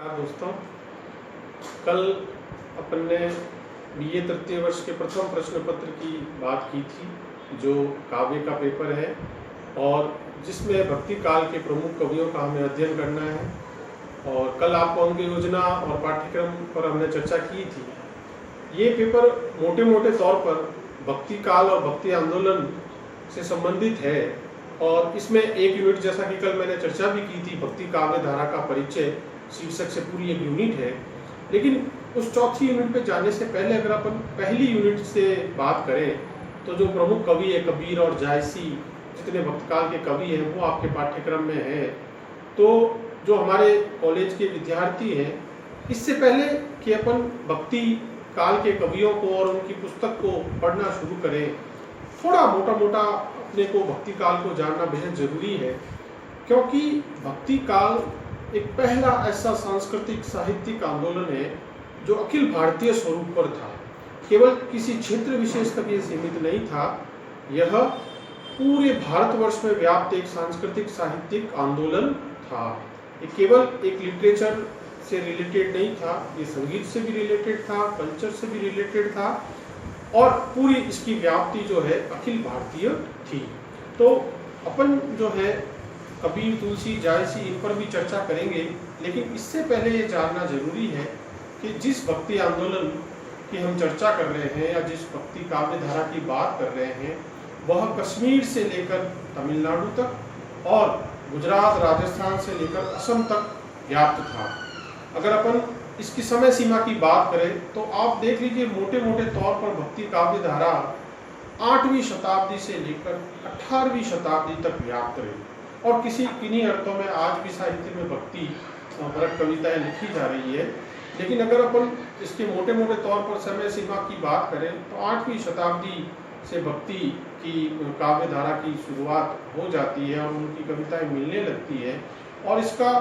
नमस्कार दोस्तों, कल अपन ने बीए तृतीय वर्ष के प्रथम प्रश्न पत्र की बात की थी, जो काव्य का पेपर है और जिसमें भक्ति काल के प्रमुख कवियों का हमें अध्ययन करना है। और कल आपको अंक योजना और पाठ्यक्रम पर हमने चर्चा की थी। ये पेपर मोटे मोटे तौर पर भक्ति काल और भक्ति आंदोलन से संबंधित है और इसमें एक यूनिट, जैसा कि कल मैंने चर्चा भी की थी, भक्ति काव्य धारा का परिचय शीर्षक से पूरी एक यूनिट है। लेकिन उस चौथी यूनिट पे जाने से पहले अगर अपन पहली यूनिट से बात करें तो जो प्रमुख कवि है कबीर और जायसी, जितने भक्त काल के कवि हैं वो आपके पाठ्यक्रम में है। तो जो हमारे कॉलेज के विद्यार्थी हैं, इससे पहले कि अपन भक्ति काल के कवियों को और उनकी पुस्तक को पढ़ना शुरू करें, थोड़ा मोटा मोटा अपने को भक्ति काल को जानना बेहद जरूरी है, क्योंकि भक्ति काल एक पहला ऐसा सांस्कृतिक साहित्यिक आंदोलन है जो अखिल भारतीय स्वरूप पर था। केवल किसी क्षेत्र विशेष तक ये सीमित नहीं था, यह पूरे भारतवर्ष में व्याप्त एक सांस्कृतिक साहित्यिक आंदोलन था। ये केवल एक लिटरेचर से रिलेटेड नहीं था, ये संगीत से भी रिलेटेड था, कल्चर से भी रिलेटेड था और पूरी इसकी व्याप्ति जो है अखिल भारतीय थी। तो अपन जो है कबीर, तुलसी, जायसी, इन पर भी चर्चा करेंगे, लेकिन इससे पहले ये जानना जरूरी है कि जिस भक्ति आंदोलन की हम चर्चा कर रहे हैं या जिस भक्ति काव्य धारा की बात कर रहे हैं, वह कश्मीर से लेकर तमिलनाडु तक और गुजरात, राजस्थान से लेकर असम तक व्याप्त था। अगर अपन इसकी समय सीमा की बात करें तो आप देख लीजिए, मोटे मोटे तौर पर भक्ति काव्य धारा 8वीं शताब्दी से लेकर 18वीं शताब्दी तक व्याप्त रही और किन्हीं अर्थों में आज भी साहित्य में भक्ति परक कविताएं लिखी जा रही है। लेकिन अगर अपन इसके मोटे मोटे तौर पर समय सीमा की बात करें तो 8वीं शताब्दी से भक्ति की काव्य धारा की शुरुआत हो जाती है और उनकी कविताएं मिलने लगती है और इसका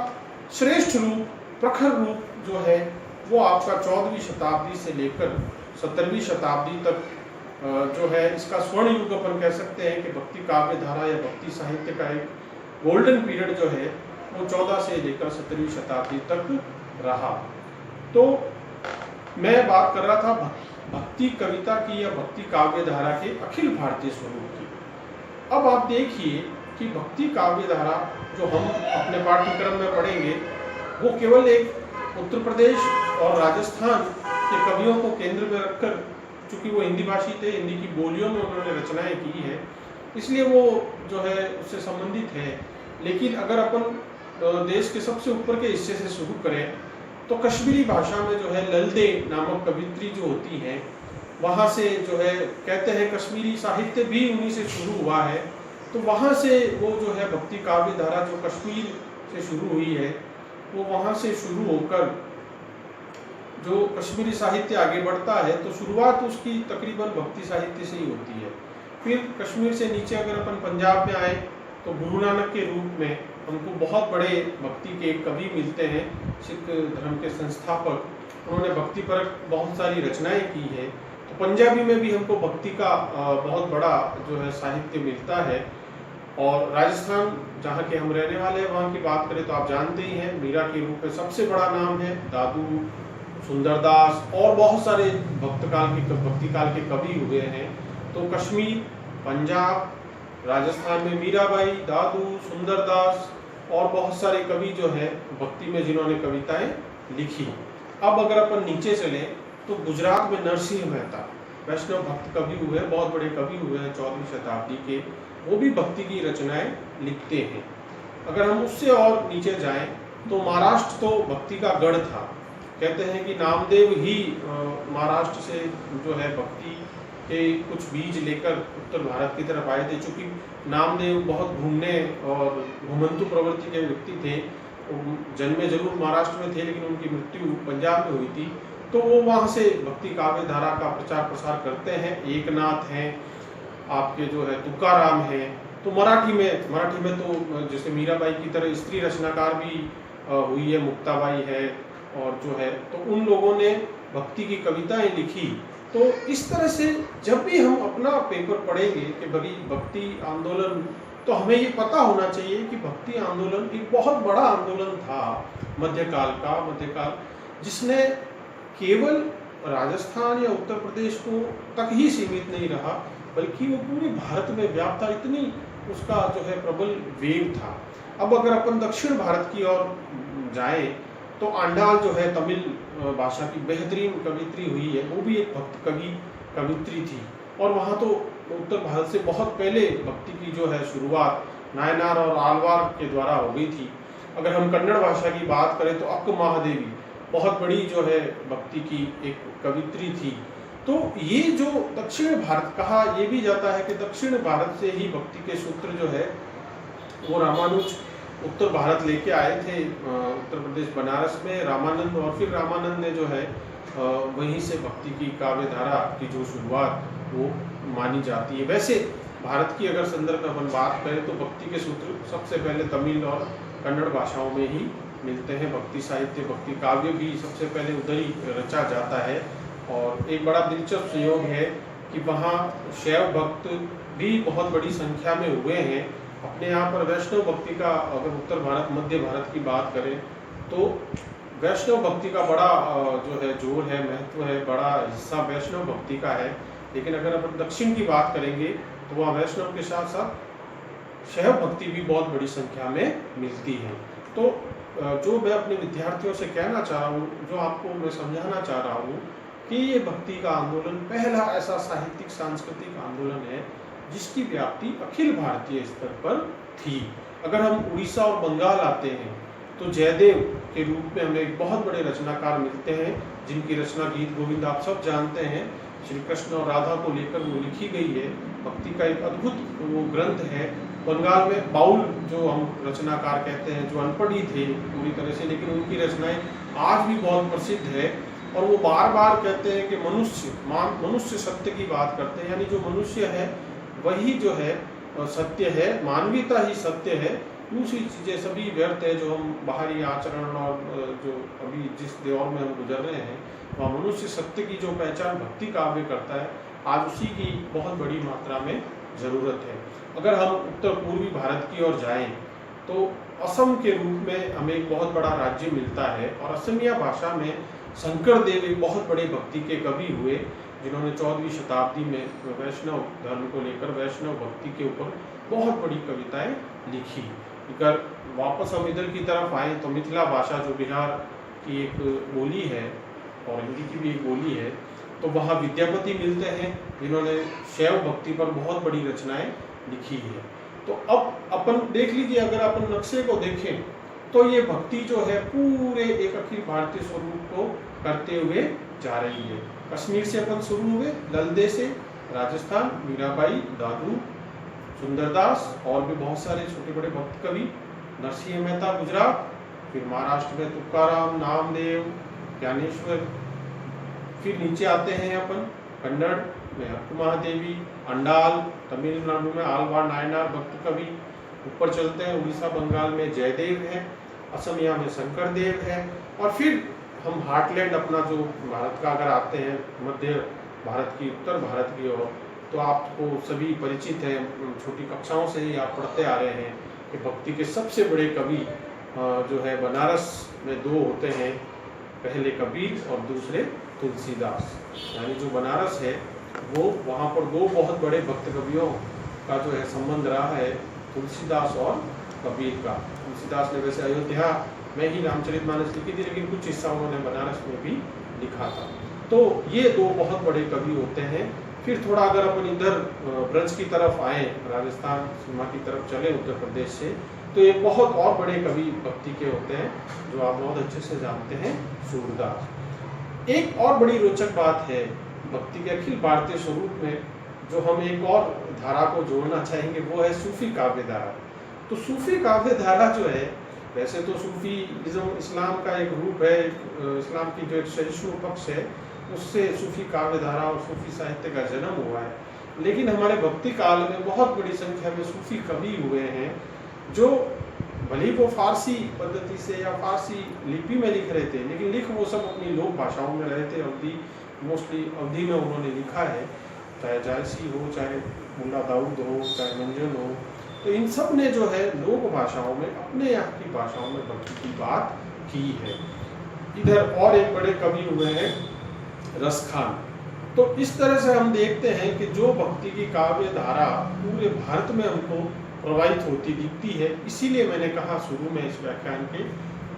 श्रेष्ठ रूप, प्रखर रूप जो है वो आपका 14वीं शताब्दी से लेकर 17वीं शताब्दी तक जो है इसका स्वर्ण युग अपन कह सकते हैं कि भक्ति काव्य धारा या भक्ति साहित्य का एक गोल्डन पीरियड जो है वो 14 से लेकर 17वीं शताब्दी तक रहा। तो मैं बात कर रहा था भक्ति कविता की या भक्ति काव्य धारा के अखिल भारतीय स्वरूप की। अब आप देखिए कि भक्ति काव्य धारा जो हम अपने पाठ्यक्रम में पढ़ेंगे वो केवल एक उत्तर प्रदेश और राजस्थान के कवियों को केंद्र में रखकर, चूंकि वो हिंदी भाषी थे, हिंदी की बोलियों में उन्होंने रचनाएं की है, इसलिए वो जो है उससे संबंधित है। लेकिन अगर अपन देश के सबसे ऊपर के हिस्से से शुरू करें तो कश्मीरी भाषा में जो है ललदे नामक कवित्री जो होती हैं, वहाँ से जो है कहते हैं कश्मीरी साहित्य भी उन्हीं से शुरू हुआ है। तो वहाँ से वो जो है भक्ति काव्य धारा जो कश्मीर से शुरू हुई है, वो वहाँ से शुरू होकर जो कश्मीरी साहित्य आगे बढ़ता है तो शुरुआत उसकी तकरीबन भक्ति साहित्य से ही होती है। फिर कश्मीर से नीचे अगर अपन पंजाब में आए तो गुरु नानक के रूप में हमको बहुत बड़े भक्ति के कवि मिलते हैं, सिख धर्म के संस्थापक। उन्होंने भक्ति पर बहुत सारी रचनाएं की है। तो पंजाबी में भी हमको भक्ति का बहुत बड़ा जो है साहित्य मिलता है। और राजस्थान जहाँ के हम रहने वाले हैं वहाँ की बात करें तो आप जानते ही हैं, मीरा के रूप में सबसे बड़ा नाम है, दादू, सुंदरदास और बहुत सारे भक्ति काल के कवि हुए हैं। तो कश्मीर, पंजाब, राजस्थान में मीराबाई, दादू, सुंदरदास और बहुत सारे कवि जो है भक्ति में जिन्होंने कविताएं लिखी। अब अगर अपन नीचे चले तो गुजरात में नरसिंह मेहता वैष्णव भक्त कवि हुए, बहुत बड़े कवि हुए हैं 14वीं शताब्दी के, वो भी भक्ति की रचनाएं लिखते हैं। अगर हम उससे और नीचे जाएं तो महाराष्ट्र तो भक्ति का गढ़ था। कहते हैं कि नामदेव ही महाराष्ट्र से जो है भक्ति के कुछ बीज लेकर उत्तर भारत की तरफ आए थे। चूंकि नामदेव बहुत घूमने और घुमंतु प्रवृत्ति के व्यक्ति थे, जन्मे जरूर महाराष्ट्र में थे लेकिन उनकी मृत्यु पंजाब में हुई थी, तो वो वहाँ से भक्ति काव्य धारा का प्रचार प्रसार करते हैं। एकनाथ हैं, आपके जो है तुकाराम हैं। तो मराठी में तो जैसे मीराबाई की तरह स्त्री रचनाकार भी हुई है, मुक्ताबाई है और जो है, तो उन लोगों ने भक्ति की कविताएं लिखी। तो इस तरह से जब भी हम अपना पेपर पढ़ेंगे कि भक्ति आंदोलन तो हमें ये पता होना चाहिए कि भक्ति आंदोलन एक बहुत बड़ा आंदोलन था मध्यकाल, जिसने केवल राजस्थान या उत्तर प्रदेश को तक ही सीमित नहीं रहा, बल्कि वो पूरे भारत में व्याप्त था। इतनी उसका जो है प्रबल वेग था। अब अगर अपन दक्षिण भारत की ओर जाएं तो आंडाल जो है तमिल भाषा की बेहतरीन कवित्री हुई है, वो भी एक भक्त कवित्री थी। और वहाँ तो उत्तर भारत से बहुत पहले भक्ति की जो है शुरुआत नायनार और आलवार के द्वारा हो गई थी। अगर हम कन्नड़ भाषा की बात करें तो अक्क महादेवी बहुत बड़ी जो है भक्ति की एक कवित्री थी। तो ये जो दक्षिण भारत कहा, ये भी जाता है कि दक्षिण भारत से ही भक्ति के सूत्र जो है वो रामानुज उत्तर भारत लेके आए थे, उत्तर प्रदेश बनारस में रामानंद, और फिर रामानंद ने जो है वहीं से भक्ति की काव्य धारा की जो शुरुआत वो मानी जाती है। वैसे भारत की अगर संदर्भ में अपन बात करें तो भक्ति के सूत्र सबसे पहले तमिल और कन्नड़ भाषाओं में ही मिलते हैं। भक्ति साहित्य, भक्ति काव्य भी सबसे पहले उधर ही रचा जाता है। और एक बड़ा दिलचस्प संयोग है कि वहाँ शैव भक्त भी बहुत बड़ी संख्या में हुए हैं। अपने यहाँ पर वैष्णव भक्ति का अगर उत्तर भारत मध्य भारत की बात करें तो वैष्णव भक्ति का बड़ा जो है जोर है, महत्व है, बड़ा हिस्सा वैष्णव भक्ति का है। लेकिन अगर अपन दक्षिण की बात करेंगे तो वहाँ वैष्णव के साथ साथ शैव भक्ति भी बहुत बड़ी संख्या में मिलती है। तो जो मैं अपने विद्यार्थियों से कहना चाह रहा हूँ, जो आपको मैं समझाना चाह रहा हूँ कि ये भक्ति का आंदोलन पहला ऐसा साहित्यिक सांस्कृतिक आंदोलन है जिसकी व्याप्ति अखिल भारतीय स्तर पर थी। अगर हम उड़ीसा और बंगाल आते हैं तो जयदेव के रूप में हमें एक बहुत बड़े रचनाकार मिलते हैं जिनकी रचना गीत गोविंद आप सब जानते हैं। श्री कृष्ण और राधा को लेकर वो लिखी गई है, भक्ति का एक अद्भुत वो ग्रंथ है। बंगाल में बाउल जो हम रचनाकार कहते हैं, जो अनपढ़ ही थे पूरी तरह से, लेकिन उनकी रचनाएं आज भी बहुत प्रसिद्ध है। और वो बार बार कहते हैं कि मनुष्य सत्य की बात करते हैं, यानी जो मनुष्य है वही जो है सत्य है, मानवीयता ही सत्य है। दूसरी चीज़ें सभी व्यर्थ है, जो हम बाहरी आचरण और जो अभी जिस दौर में हम गुजर रहे हैं वहाँ मनुष्य सत्य की जो पहचान भक्ति काव्य करता है, आज उसी की बहुत बड़ी मात्रा में ज़रूरत है। अगर हम उत्तर पूर्वी भारत की ओर जाएं तो असम के रूप में हमें एक बहुत बड़ा राज्य मिलता है और असमिया भाषा में शंकर देव एक बहुत बड़े भक्ति के कवि हुए जिन्होंने 14वीं शताब्दी में वैष्णव धर्म को लेकर वैष्णव भक्ति के ऊपर बहुत बड़ी कविताएं लिखी। अगर वापस हम इधर की तरफ आए तो मिथिला भाषा जो बिहार की एक बोली है और हिंदी की भी एक बोली है, तो वहाँ विद्यापति मिलते हैं जिन्होंने शैव भक्ति पर बहुत बड़ी रचनाएं लिखी है। तो अब अपन देख लीजिए, अगर अपन नक्शे को देखें तो ये भक्ति जो है पूरे एक अखिल भारतीय स्वरूप को करते हुए जा रही है। कश्मीर से अपन शुरू हुए, ललदे से, राजस्थान मीराबाई, दादू, सुंदरदास और भी बहुत सारे छोटे बड़े भक्त कवि, नरसिंह मेहता गुजरात, फिर महाराष्ट्र में तुकाराम, नामदेव, ज्ञानेश्वर, फिर नीचे आते हैं अपन कन्नड़ में अक्क महादेवी, अंडाल, तमिलनाडु में आलवार नायनार भक्त कवि, ऊपर चलते हैं उड़ीसा बंगाल में जयदेव है, असमिया में शंकर देव है। और फिर हम हार्टलैंड अपना जो भारत का अगर आते हैं मध्य भारत की, उत्तर भारत की ओर, तो आपको सभी परिचित हैं, छोटी कक्षाओं से ही आप पढ़ते आ रहे हैं कि भक्ति के सबसे बड़े कवि जो है बनारस में दो होते हैं, पहले कबीर और दूसरे तुलसीदास। यानी जो बनारस है वो वहाँ पर दो बहुत बड़े भक्त कवियों का जो है संबंध रहा है, तुलसीदास और कबीर का। तुलसीदास ने वैसे अयोध्या में ही रामचरितमानस लिखी थी, लेकिन कुछ हिस्सा उन्होंने बनारस में भी लिखा था। तो ये दो बहुत बड़े कवि होते हैं। फिर थोड़ा अगर अपन इधर ब्रज की तरफ आए, राजस्थान सीमा की तरफ चले उत्तर प्रदेश से, तो एक बहुत और बड़े कवि भक्ति के होते हैं जो आप बहुत अच्छे से जानते हैं, सूरदास। एक और बड़ी रोचक बात है भक्ति के अखिल भारतीय स्वरूप में, जो हम एक और धारा को जोड़ना चाहेंगे, वो है सूफी काव्य धारा। तो सूफी काव्य धारा जो है, वैसे तो सूफीइज्म इस्लाम का एक रूप है, इस्लाम की जो एक सहिष्णु पक्ष है उससे सूफी काव्य धारा और सूफी साहित्य का जन्म हुआ है। लेकिन हमारे भक्ति काल में बहुत बड़ी संख्या में सूफी कवि हुए हैं जो भले ही वो फारसी पद्धति से या फारसी लिपि में लिख रहे थे, लेकिन लिख वो सब अपनी लोक भाषाओं में रहे थे। अवधी मोस्टली अवधी में उन्होंने लिखा है, चाहे जायसी हो, चाहे मुल्ला दाऊद हो, चाहे मंजन हो, तो इन सब ने जो है लोक भाषाओं में, अपने यहाँ की भाषाओं में भक्ति की बात की है। इधर और एक बड़े कवि हुए हैं रसखान। तो इस तरह से हम देखते हैं कि जो भक्ति की काव्य धारा पूरे भारत में हमको प्रवाहित होती दिखती है। इसीलिए मैंने कहा शुरू में इस व्याख्यान के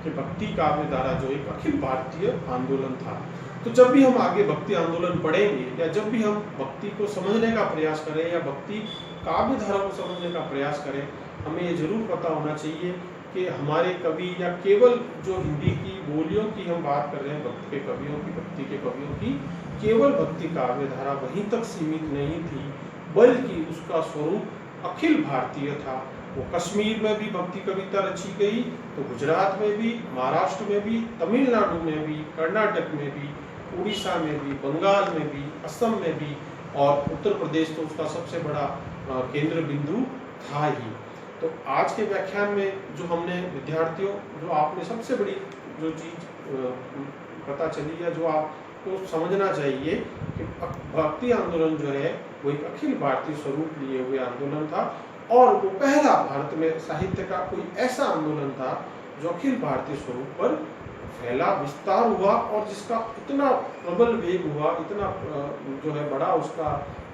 कि भक्ति काव्य धारा जो एक अखिल भारतीय आंदोलन था। तो जब भी हम आगे भक्ति आंदोलन पढ़ेंगे या जब भी हम भक्ति को समझने का प्रयास करें या भक्ति काव्य धारा को समझने का प्रयास करें, हमें ये जरूर पता होना चाहिए कि हमारे कवि या केवल जो हिंदी की बोलियों की हम बात कर रहे हैं, भक्ति के कवियों की, भक्ति के कवियों की, केवल भक्ति काव्य धारा वहीं तक सीमित नहीं थी, बल्कि उसका स्वरूप अखिल भारतीय था। वो कश्मीर में भी भक्ति कविता रची गई, तो गुजरात में भी, महाराष्ट्र में भी, तमिलनाडु में भी, कर्नाटक में भी, उड़ीसा में भी, बंगाल में भी, असम में भी, और उत्तर प्रदेश तो उसका सबसे बड़ा केंद्र बिंदु था ही। तो आज के व्याख्यान में जो हमने विद्यार्थियों, जो आपने सबसे बड़ी जो चीज पता चली या जो आपको समझना चाहिए कि भक्ति आंदोलन जो है वो एक अखिल भारतीय स्वरूप लिए हुए आंदोलन था, और वो पहला भारत में साहित्य का कोई ऐसा आंदोलन था जो अखिल भारतीय स्वरूप पर फैला, विस्तार हुआ, और जिसका इतना प्रबल वेग हुआ, इतना जो है बड़ा उसका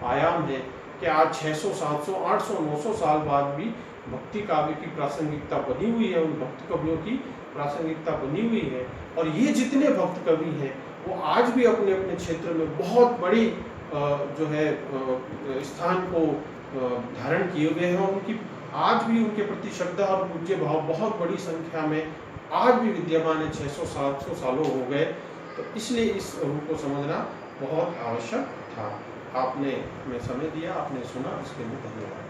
आयाम है कि आज 600, 700, 800, 900 साल बाद भी भक्ति काव्य की प्रासंगिकता बनी हुई है, उन भक्त कवियों की प्रासंगिकता बनी हुई है। और ये जितने भक्त कवि हैं वो आज भी अपने अपने क्षेत्र में बहुत बड़ी जो है स्थान को धारण किए हुए हैं, और उनकी आज भी उनके प्रति श्रद्धा और पूज्य भाव बहुत बड़ी संख्या में आज भी विद्यमान है। 600-700 सालों हो गए। तो इसलिए इस रूप को समझना बहुत आवश्यक था। आपने हमें समय दिया, आपने सुना, इसके लिए धन्यवाद।